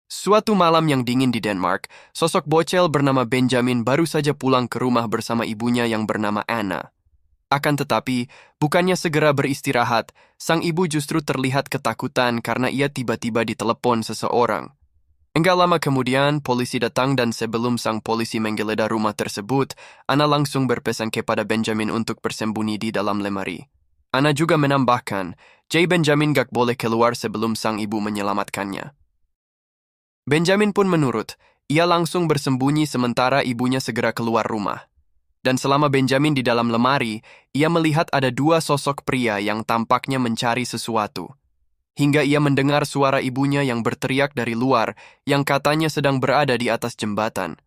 Suatu malam yang dingin di Denmark, sosok bocil bernama Benjamin baru saja pulang ke rumah bersama ibunya yang bernama Anna. Akan tetapi, bukannya segera beristirahat, sang ibu justru terlihat ketakutan karena ia tiba-tiba ditelepon seseorang. Enggak lama kemudian, polisi datang dan sebelum sang polisi menggeledah rumah tersebut, Anna langsung berpesan kepada Benjamin untuk bersembunyi di dalam lemari. Anna juga menambahkan, Benjamin gak boleh keluar sebelum sang ibu menyelamatkannya. Benjamin pun menurut, ia langsung bersembunyi sementara ibunya segera keluar rumah. Dan selama Benjamin di dalam lemari, ia melihat ada dua sosok pria yang tampaknya mencari sesuatu. Hingga ia mendengar suara ibunya yang berteriak dari luar, yang katanya sedang berada di atas jembatan.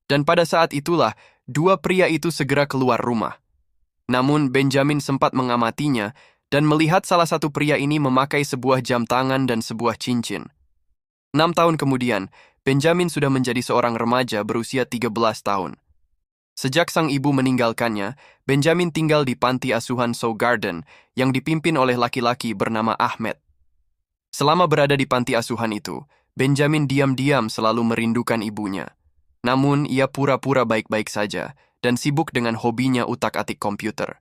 Dan pada saat itulah, dua pria itu segera keluar rumah. Namun Benjamin sempat mengamatinya, dan melihat salah satu pria ini memakai sebuah jam tangan dan sebuah cincin. 6 tahun kemudian, Benjamin sudah menjadi seorang remaja berusia 13 tahun. Sejak sang ibu meninggalkannya, Benjamin tinggal di panti asuhan Sow Garden yang dipimpin oleh laki-laki bernama Ahmed. Selama berada di panti asuhan itu, Benjamin diam-diam selalu merindukan ibunya. Namun, ia pura-pura baik-baik saja dan sibuk dengan hobinya utak-atik komputer.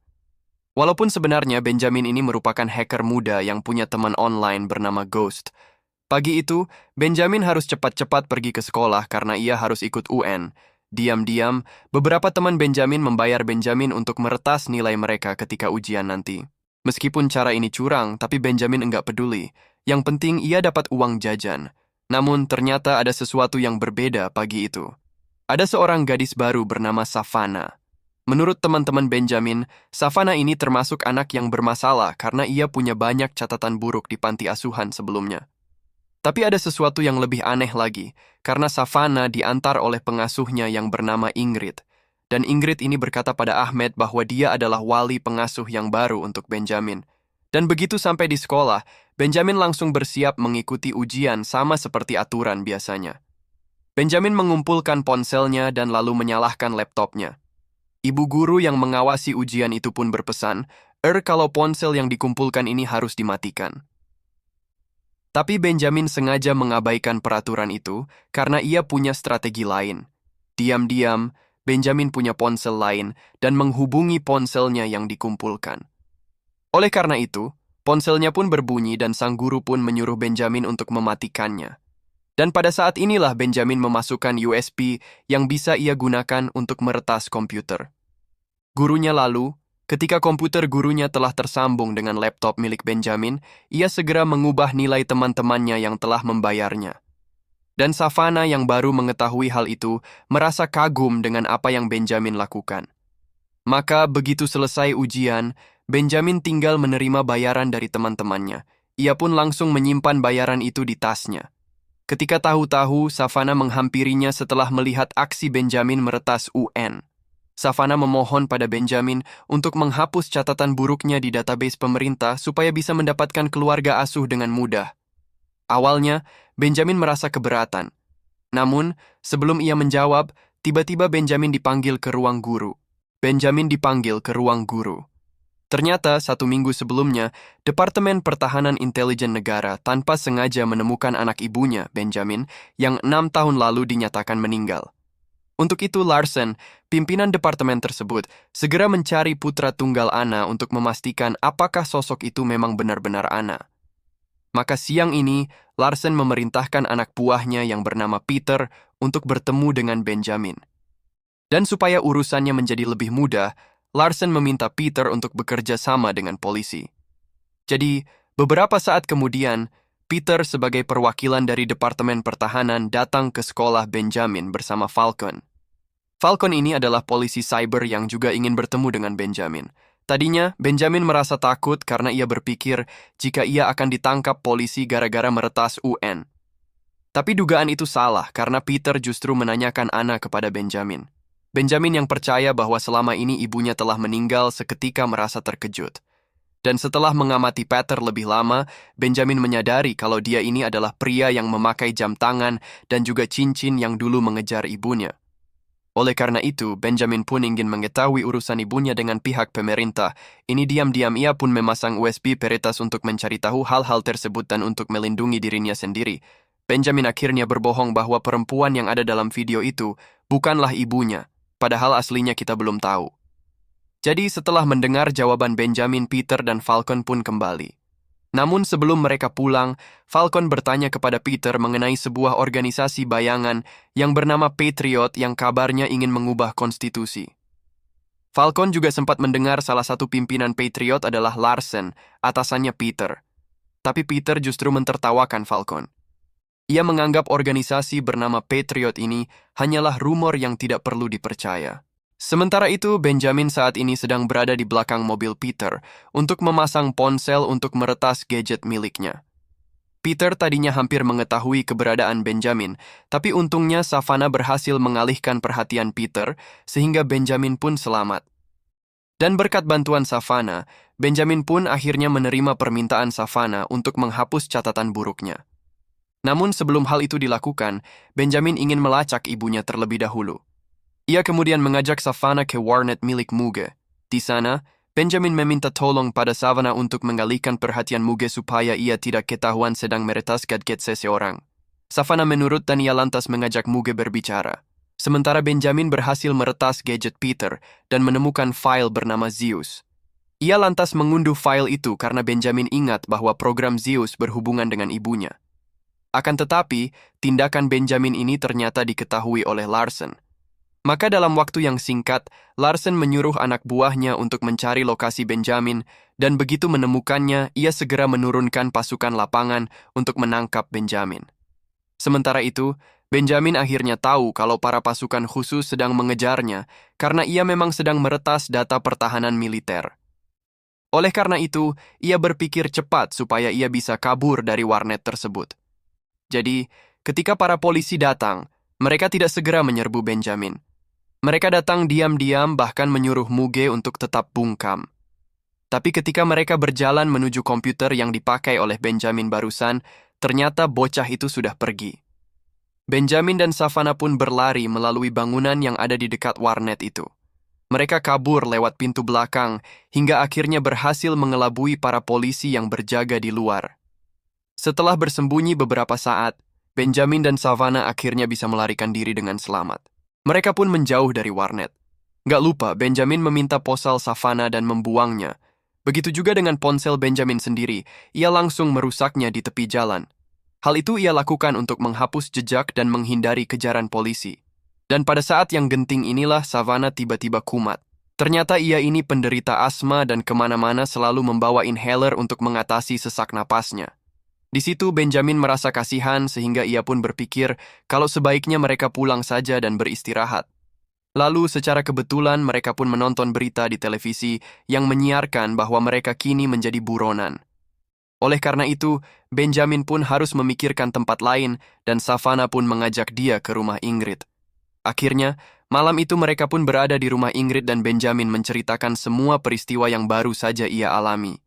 Walaupun sebenarnya Benjamin ini merupakan hacker muda yang punya teman online bernama Ghost. Pagi itu, Benjamin harus cepat-cepat pergi ke sekolah karena ia harus ikut UN. Diam-diam, beberapa teman Benjamin membayar Benjamin untuk meretas nilai mereka ketika ujian nanti. Meskipun cara ini curang, tapi Benjamin enggak peduli. Yang penting ia dapat uang jajan. Namun ternyata ada sesuatu yang berbeda pagi itu. Ada seorang gadis baru bernama Savannah. Menurut teman-teman Benjamin, Savannah ini termasuk anak yang bermasalah karena ia punya banyak catatan buruk di panti asuhan sebelumnya. Tapi ada sesuatu yang lebih aneh lagi, karena Savannah diantar oleh pengasuhnya yang bernama Ingrid. Dan Ingrid ini berkata pada Ahmed bahwa dia adalah wali pengasuh yang baru untuk Benjamin. Dan begitu sampai di sekolah, Benjamin langsung bersiap mengikuti ujian sama seperti aturan biasanya. Benjamin mengumpulkan ponselnya dan lalu menyalakan laptopnya. Ibu guru yang mengawasi ujian itu pun berpesan, kalau ponsel yang dikumpulkan ini harus dimatikan. Tapi Benjamin sengaja mengabaikan peraturan itu karena ia punya strategi lain. Diam-diam, Benjamin punya ponsel lain dan menghubungi ponselnya yang dikumpulkan. Oleh karena itu, ponselnya pun berbunyi dan sang guru pun menyuruh Benjamin untuk mematikannya. Dan pada saat inilah Benjamin memasukkan USB yang bisa ia gunakan untuk meretas komputer. Gurunya lalu, ketika komputer gurunya telah tersambung dengan laptop milik Benjamin, ia segera mengubah nilai teman-temannya yang telah membayarnya. Dan Savannah yang baru mengetahui hal itu merasa kagum dengan apa yang Benjamin lakukan. Maka begitu selesai ujian, Benjamin tinggal menerima bayaran dari teman-temannya. Ia pun langsung menyimpan bayaran itu di tasnya. Ketika tahu-tahu, Savannah menghampirinya setelah melihat aksi Benjamin meretas UN. Savannah memohon pada Benjamin untuk menghapus catatan buruknya di database pemerintah supaya bisa mendapatkan keluarga asuh dengan mudah. Awalnya, Benjamin merasa keberatan. Namun, sebelum ia menjawab, tiba-tiba Benjamin dipanggil ke ruang guru. Ternyata, 1 minggu sebelumnya, Departemen Pertahanan Intelijen Negara tanpa sengaja menemukan anak ibunya, Benjamin, yang 6 tahun lalu dinyatakan meninggal. Untuk itu Larsen, pimpinan departemen tersebut, segera mencari putra tunggal Anna untuk memastikan apakah sosok itu memang benar-benar Anna. Maka siang ini, Larsen memerintahkan anak buahnya yang bernama Peter untuk bertemu dengan Benjamin. Dan supaya urusannya menjadi lebih mudah, Larsen meminta Peter untuk bekerja sama dengan polisi. Jadi, beberapa saat kemudian, Peter sebagai perwakilan dari Departemen Pertahanan datang ke sekolah Benjamin bersama Falcon. Falcon ini adalah polisi cyber yang juga ingin bertemu dengan Benjamin. Tadinya, Benjamin merasa takut karena ia berpikir jika ia akan ditangkap polisi gara-gara meretas UN. Tapi dugaan itu salah karena Peter justru menanyakan Anna kepada Benjamin. Benjamin yang percaya bahwa selama ini ibunya telah meninggal seketika merasa terkejut. Dan setelah mengamati Peter lebih lama, Benjamin menyadari kalau dia ini adalah pria yang memakai jam tangan dan juga cincin yang dulu mengejar ibunya. Oleh karena itu, Benjamin pun ingin mengetahui urusan ibunya dengan pihak pemerintah. Ini diam-diam ia pun memasang USB peretas untuk mencari tahu hal-hal tersebut dan untuk melindungi dirinya sendiri. Benjamin akhirnya berbohong bahwa perempuan yang ada dalam video itu bukanlah ibunya, padahal aslinya kita belum tahu. Jadi setelah mendengar jawaban Benjamin, Peter dan Falcon pun kembali. Namun sebelum mereka pulang, Falcon bertanya kepada Peter mengenai sebuah organisasi bayangan yang bernama Patriot yang kabarnya ingin mengubah konstitusi. Falcon juga sempat mendengar salah satu pimpinan Patriot adalah Larsen, atasannya Peter. Tapi Peter justru mentertawakan Falcon. Ia menganggap organisasi bernama Patriot ini hanyalah rumor yang tidak perlu dipercaya. Sementara itu, Benjamin saat ini sedang berada di belakang mobil Peter untuk memasang ponsel untuk meretas gadget miliknya. Peter tadinya hampir mengetahui keberadaan Benjamin, tapi untungnya Savannah berhasil mengalihkan perhatian Peter sehingga Benjamin pun selamat. Dan berkat bantuan Savannah, Benjamin pun akhirnya menerima permintaan Savannah untuk menghapus catatan buruknya. Namun sebelum hal itu dilakukan, Benjamin ingin melacak ibunya terlebih dahulu. Ia kemudian mengajak Savannah ke warnet milik Muge. Di sana, Benjamin meminta tolong pada Savannah untuk mengalihkan perhatian Muge supaya ia tidak ketahuan sedang meretas gadget seseorang. Savannah menurut dan ia lantas mengajak Muge berbicara. Sementara Benjamin berhasil meretas gadget Peter dan menemukan file bernama Zeus. Ia lantas mengunduh file itu karena Benjamin ingat bahwa program Zeus berhubungan dengan ibunya. Akan tetapi, tindakan Benjamin ini ternyata diketahui oleh Larsen. Maka dalam waktu yang singkat, Larsen menyuruh anak buahnya untuk mencari lokasi Benjamin, dan begitu menemukannya, ia segera menurunkan pasukan lapangan untuk menangkap Benjamin. Sementara itu, Benjamin akhirnya tahu kalau para pasukan khusus sedang mengejarnya karena ia memang sedang meretas data pertahanan militer. Oleh karena itu, ia berpikir cepat supaya ia bisa kabur dari warnet tersebut. Jadi, ketika para polisi datang, mereka tidak segera menyerbu Benjamin. Mereka datang diam-diam bahkan menyuruh Muge untuk tetap bungkam. Tapi ketika mereka berjalan menuju komputer yang dipakai oleh Benjamin barusan, ternyata bocah itu sudah pergi. Benjamin dan Savannah pun berlari melalui bangunan yang ada di dekat warnet itu. Mereka kabur lewat pintu belakang hingga akhirnya berhasil mengelabui para polisi yang berjaga di luar. Setelah bersembunyi beberapa saat, Benjamin dan Savannah akhirnya bisa melarikan diri dengan selamat. Mereka pun menjauh dari warnet. Gak lupa, Benjamin meminta ponsel Savannah dan membuangnya. Begitu juga dengan ponsel Benjamin sendiri, ia langsung merusaknya di tepi jalan. Hal itu ia lakukan untuk menghapus jejak dan menghindari kejaran polisi. Dan pada saat yang genting inilah Savannah tiba-tiba kumat. Ternyata ia ini penderita asma dan kemana-mana selalu membawa inhaler untuk mengatasi sesak napasnya. Di situ Benjamin merasa kasihan sehingga ia pun berpikir kalau sebaiknya mereka pulang saja dan beristirahat. Lalu secara kebetulan mereka pun menonton berita di televisi yang menyiarkan bahwa mereka kini menjadi buronan. Oleh karena itu, Benjamin pun harus memikirkan tempat lain dan Savannah pun mengajak dia ke rumah Ingrid. Akhirnya, malam itu mereka pun berada di rumah Ingrid dan Benjamin menceritakan semua peristiwa yang baru saja ia alami.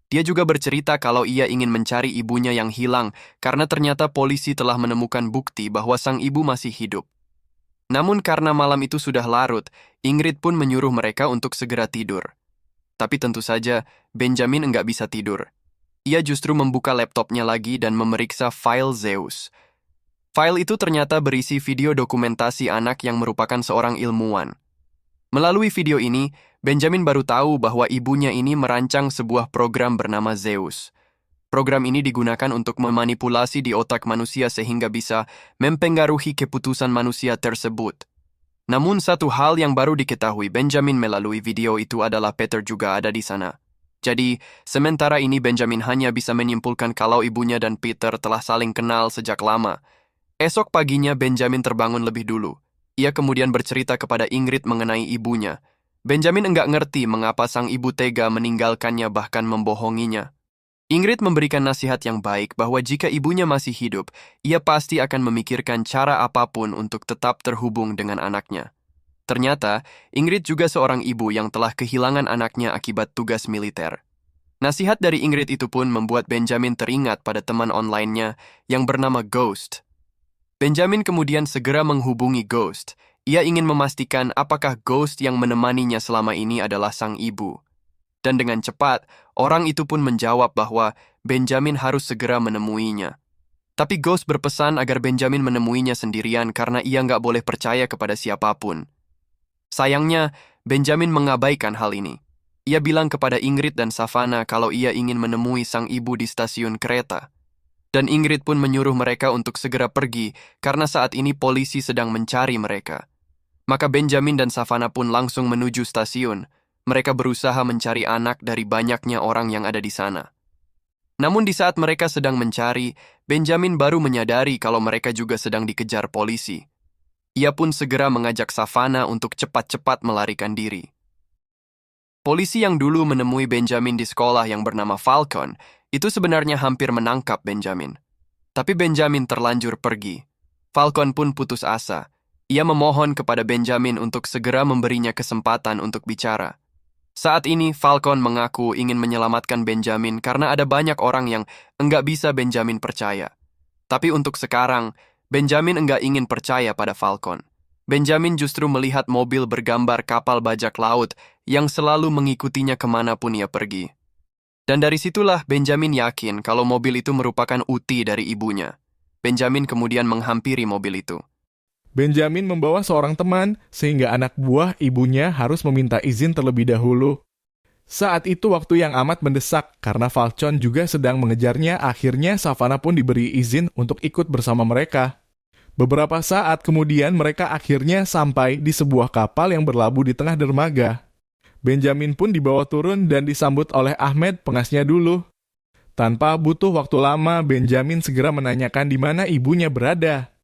Dia juga bercerita kalau ia ingin mencari ibunya yang hilang karena ternyata polisi telah menemukan bukti bahwa sang ibu masih hidup. Namun karena malam itu sudah larut, Ingrid pun menyuruh mereka untuk segera tidur. Tapi tentu saja, Benjamin enggak bisa tidur. Ia justru membuka laptopnya lagi dan memeriksa file Zeus. File itu ternyata berisi video dokumentasi anak yang merupakan seorang ilmuwan. Melalui video ini, Benjamin baru tahu bahwa ibunya ini merancang sebuah program bernama Zeus. Program ini digunakan untuk memanipulasi di otak manusia sehingga bisa mempengaruhi keputusan manusia tersebut. Namun satu hal yang baru diketahui Benjamin melalui video itu adalah Peter juga ada di sana. Jadi, sementara ini Benjamin hanya bisa menyimpulkan kalau ibunya dan Peter telah saling kenal sejak lama. Esok paginya Benjamin terbangun lebih dulu. Ia kemudian bercerita kepada Ingrid mengenai ibunya. Benjamin enggak ngerti mengapa sang ibu tega meninggalkannya bahkan membohonginya. Ingrid memberikan nasihat yang baik bahwa jika ibunya masih hidup, ia pasti akan memikirkan cara apapun untuk tetap terhubung dengan anaknya. Ternyata, Ingrid juga seorang ibu yang telah kehilangan anaknya akibat tugas militer. Nasihat dari Ingrid itu pun membuat Benjamin teringat pada teman online-nya yang bernama Ghost. Benjamin kemudian segera menghubungi Ghost. Ia ingin memastikan apakah Ghost yang menemaninya selama ini adalah sang ibu. Dan dengan cepat, orang itu pun menjawab bahwa Benjamin harus segera menemuinya. Tapi Ghost berpesan agar Benjamin menemuinya sendirian karena ia nggak boleh percaya kepada siapapun. Sayangnya, Benjamin mengabaikan hal ini. Ia bilang kepada Ingrid dan Savannah kalau ia ingin menemui sang ibu di stasiun kereta. Dan Ingrid pun menyuruh mereka untuk segera pergi karena saat ini polisi sedang mencari mereka. Maka Benjamin dan Savannah pun langsung menuju stasiun. Mereka berusaha mencari anak dari banyaknya orang yang ada di sana. Namun di saat mereka sedang mencari, Benjamin baru menyadari kalau mereka juga sedang dikejar polisi. Ia pun segera mengajak Savannah untuk cepat-cepat melarikan diri. Polisi yang dulu menemui Benjamin di sekolah yang bernama Falcon, itu sebenarnya hampir menangkap Benjamin. Tapi Benjamin terlanjur pergi. Falcon pun putus asa. Ia memohon kepada Benjamin untuk segera memberinya kesempatan untuk bicara. Saat ini, Falcon mengaku ingin menyelamatkan Benjamin karena ada banyak orang yang enggak bisa Benjamin percaya. Tapi untuk sekarang, Benjamin enggak ingin percaya pada Falcon. Benjamin justru melihat mobil bergambar kapal bajak laut yang selalu mengikutinya kemanapun ia pergi. Dan dari situlah Benjamin yakin kalau mobil itu merupakan uti dari ibunya. Benjamin kemudian menghampiri mobil itu. Benjamin membawa seorang teman, sehingga anak buah ibunya harus meminta izin terlebih dahulu. Saat itu waktu yang amat mendesak, karena Falcon juga sedang mengejarnya, akhirnya Savannah pun diberi izin untuk ikut bersama mereka. Beberapa saat kemudian mereka akhirnya sampai di sebuah kapal yang berlabuh di tengah dermaga. Benjamin pun dibawa turun dan disambut oleh Ahmed, pengasnya dulu. Tanpa butuh waktu lama, Benjamin segera menanyakan di mana ibunya berada.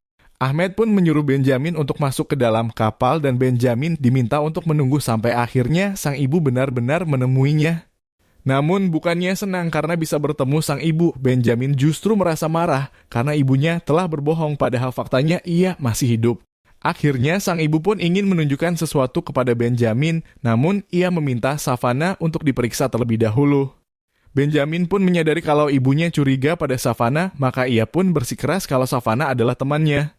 Ahmed pun menyuruh Benjamin untuk masuk ke dalam kapal dan Benjamin diminta untuk menunggu sampai akhirnya sang ibu benar-benar menemuinya. Namun bukannya senang karena bisa bertemu sang ibu, Benjamin justru merasa marah karena ibunya telah berbohong padahal faktanya ia masih hidup. Akhirnya sang ibu pun ingin menunjukkan sesuatu kepada Benjamin, namun ia meminta Savannah untuk diperiksa terlebih dahulu. Benjamin pun menyadari kalau ibunya curiga pada Savannah, maka ia pun bersikeras kalau Savannah adalah temannya.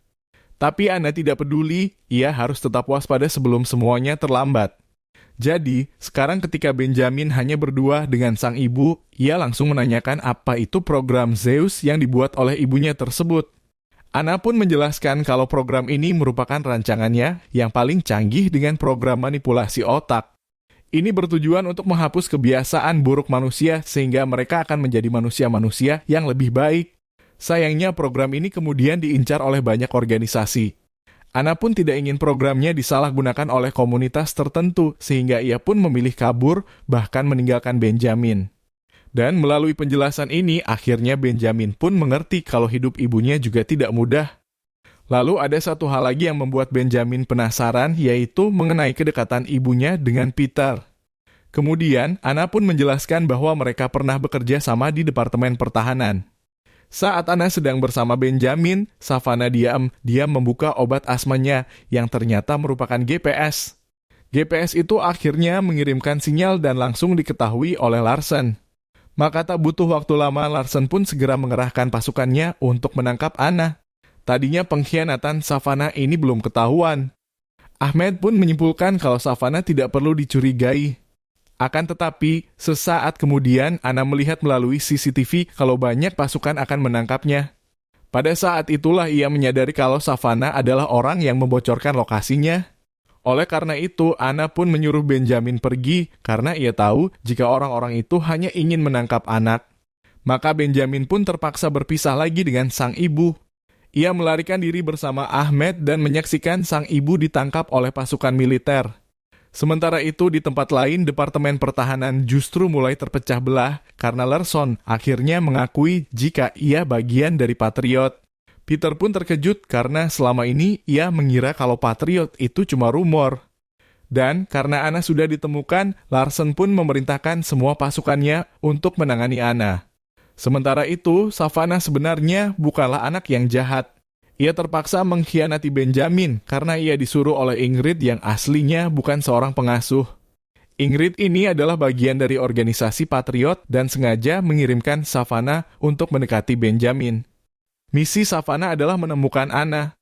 Tapi Anna tidak peduli, ia harus tetap waspada sebelum semuanya terlambat. Jadi, sekarang ketika Benjamin hanya berdua dengan sang ibu, ia langsung menanyakan apa itu program Zeus yang dibuat oleh ibunya tersebut. Anna pun menjelaskan kalau program ini merupakan rancangannya yang paling canggih dengan program manipulasi otak. Ini bertujuan untuk menghapus kebiasaan buruk manusia sehingga mereka akan menjadi manusia-manusia yang lebih baik. Sayangnya program ini kemudian diincar oleh banyak organisasi. Anna pun tidak ingin programnya disalahgunakan oleh komunitas tertentu, sehingga ia pun memilih kabur, bahkan meninggalkan Benjamin. Dan melalui penjelasan ini, akhirnya Benjamin pun mengerti kalau hidup ibunya juga tidak mudah. Lalu ada satu hal lagi yang membuat Benjamin penasaran, yaitu mengenai kedekatan ibunya dengan Peter. Kemudian, Anna pun menjelaskan bahwa mereka pernah bekerja sama di Departemen Pertahanan. Saat Anna sedang bersama Benjamin, Savannah diam membuka obat asmanya yang ternyata merupakan GPS. GPS itu akhirnya mengirimkan sinyal dan langsung diketahui oleh Larsen. Maka tak butuh waktu lama, Larsen pun segera mengerahkan pasukannya untuk menangkap Anna. Tadinya pengkhianatan Savannah ini belum ketahuan. Ahmed pun menyimpulkan kalau Savannah tidak perlu dicurigai. Akan tetapi, sesaat kemudian Anna melihat melalui CCTV kalau banyak pasukan akan menangkapnya. Pada saat itulah ia menyadari kalau Savannah adalah orang yang membocorkan lokasinya. Oleh karena itu, Anna pun menyuruh Benjamin pergi karena ia tahu jika orang-orang itu hanya ingin menangkap anak. Maka Benjamin pun terpaksa berpisah lagi dengan sang ibu. Ia melarikan diri bersama Ahmed dan menyaksikan sang ibu ditangkap oleh pasukan militer. Sementara itu di tempat lain, Departemen Pertahanan justru mulai terpecah belah karena Larsen akhirnya mengakui jika ia bagian dari Patriot. Peter pun terkejut karena selama ini ia mengira kalau Patriot itu cuma rumor. Dan karena Anna sudah ditemukan, Larsen pun memerintahkan semua pasukannya untuk menangani Anna. Sementara itu, Savannah sebenarnya bukanlah anak yang jahat. Ia terpaksa mengkhianati Benjamin karena ia disuruh oleh Ingrid yang aslinya bukan seorang pengasuh. Ingrid ini adalah bagian dari organisasi Patriot dan sengaja mengirimkan Savannah untuk mendekati Benjamin. Misi Savannah adalah menemukan Anna.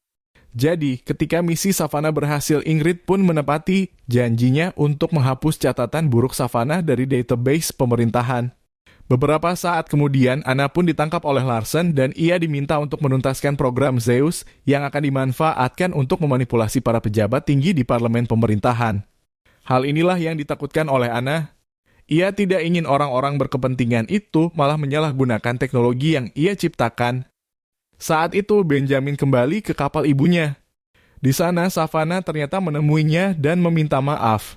Jadi, ketika misi Savannah berhasil, Ingrid pun menepati janjinya untuk menghapus catatan buruk Savannah dari database pemerintahan. Beberapa saat kemudian, Anna pun ditangkap oleh Larsen dan ia diminta untuk menuntaskan program Zeus yang akan dimanfaatkan untuk memanipulasi para pejabat tinggi di parlemen pemerintahan. Hal inilah yang ditakutkan oleh Anna. Ia tidak ingin orang-orang berkepentingan itu malah menyalahgunakan teknologi yang ia ciptakan. Saat itu Benjamin kembali ke kapal ibunya. Di sana Savannah ternyata menemuinya dan meminta maaf.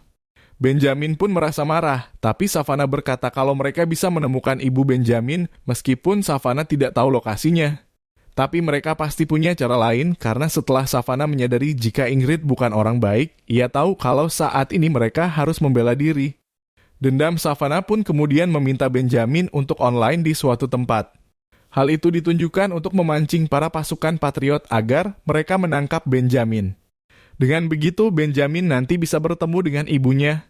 Benjamin pun merasa marah, tapi Savannah berkata kalau mereka bisa menemukan ibu Benjamin meskipun Savannah tidak tahu lokasinya. Tapi mereka pasti punya cara lain karena setelah Savannah menyadari jika Ingrid bukan orang baik, ia tahu kalau saat ini mereka harus membela diri. Dendam Savannah pun kemudian meminta Benjamin untuk online di suatu tempat. Hal itu ditunjukkan untuk memancing para pasukan patriot agar mereka menangkap Benjamin. Dengan begitu, Benjamin nanti bisa bertemu dengan ibunya.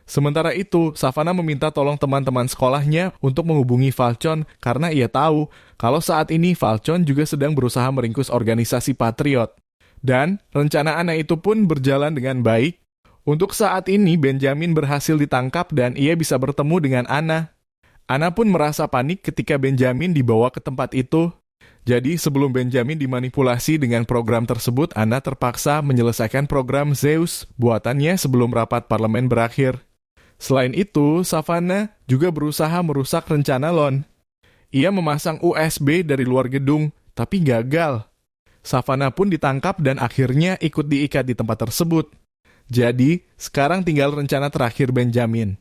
Sementara itu, Savannah meminta tolong teman-teman sekolahnya untuk menghubungi Falcon karena ia tahu kalau saat ini Falcon juga sedang berusaha meringkus organisasi Patriot. Dan rencana Anna itu pun berjalan dengan baik. Untuk saat ini, Benjamin berhasil ditangkap dan ia bisa bertemu dengan Anna. Anna pun merasa panik ketika Benjamin dibawa ke tempat itu. Jadi sebelum Benjamin dimanipulasi dengan program tersebut, Anna terpaksa menyelesaikan program Zeus buatannya sebelum rapat parlemen berakhir. Selain itu, Savannah juga berusaha merusak rencana Lon. Ia memasang USB dari luar gedung, tapi gagal. Savannah pun ditangkap dan akhirnya ikut diikat di tempat tersebut. Jadi, sekarang tinggal rencana terakhir Benjamin.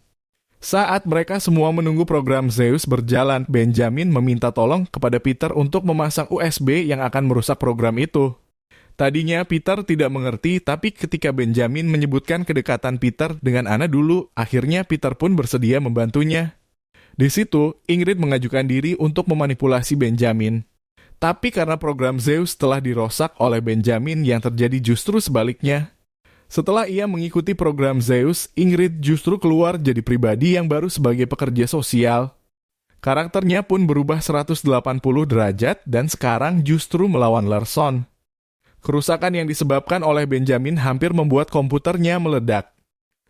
Saat mereka semua menunggu program Zeus berjalan, Benjamin meminta tolong kepada Peter untuk memasang USB yang akan merusak program itu. Tadinya Peter tidak mengerti, tapi ketika Benjamin menyebutkan kedekatan Peter dengan Anna dulu, akhirnya Peter pun bersedia membantunya. Di situ, Ingrid mengajukan diri untuk memanipulasi Benjamin. Tapi karena program Zeus telah dirosak oleh Benjamin, yang terjadi justru sebaliknya. Setelah ia mengikuti program Zeus, Ingrid justru keluar jadi pribadi yang baru sebagai pekerja sosial. Karakternya pun berubah 180 derajat dan sekarang justru melawan Larson. Kerusakan yang disebabkan oleh Benjamin hampir membuat komputernya meledak.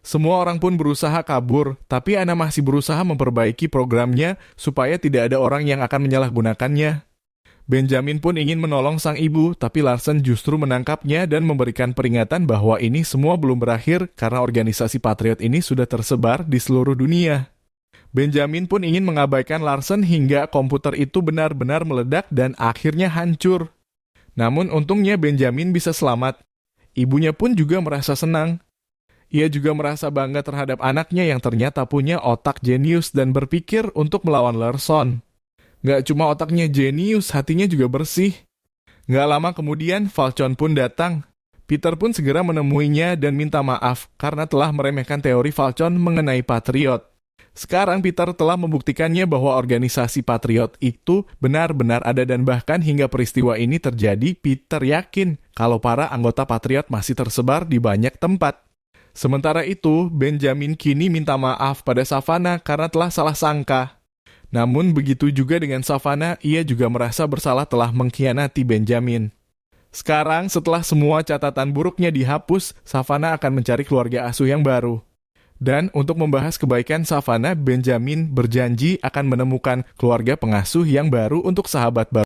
Semua orang pun berusaha kabur, tapi Anna masih berusaha memperbaiki programnya supaya tidak ada orang yang akan menyalahgunakannya. Benjamin pun ingin menolong sang ibu, tapi Larsen justru menangkapnya dan memberikan peringatan bahwa ini semua belum berakhir karena organisasi Patriot ini sudah tersebar di seluruh dunia. Benjamin pun ingin mengabaikan Larsen hingga komputer itu benar-benar meledak dan akhirnya hancur. Namun untungnya Benjamin bisa selamat. Ibunya pun juga merasa senang. Ia juga merasa bangga terhadap anaknya yang ternyata punya otak jenius dan berpikir untuk melawan Larson. Gak cuma otaknya jenius, hatinya juga bersih. Gak lama kemudian, Falcon pun datang. Peter pun segera menemuinya dan minta maaf karena telah meremehkan teori Falcon mengenai Patriot. Sekarang Peter telah membuktikannya bahwa organisasi Patriot itu benar-benar ada dan bahkan hingga peristiwa ini terjadi, Peter yakin kalau para anggota Patriot masih tersebar di banyak tempat. Sementara itu, Benjamin kini minta maaf pada Savannah karena telah salah sangka. Namun begitu juga dengan Savannah, ia juga merasa bersalah telah mengkhianati Benjamin. Sekarang setelah semua catatan buruknya dihapus, Savannah akan mencari keluarga asuh yang baru. Dan untuk membahas kebaikan Savannah, Benjamin berjanji akan menemukan keluarga pengasuh yang baru untuk sahabat baru.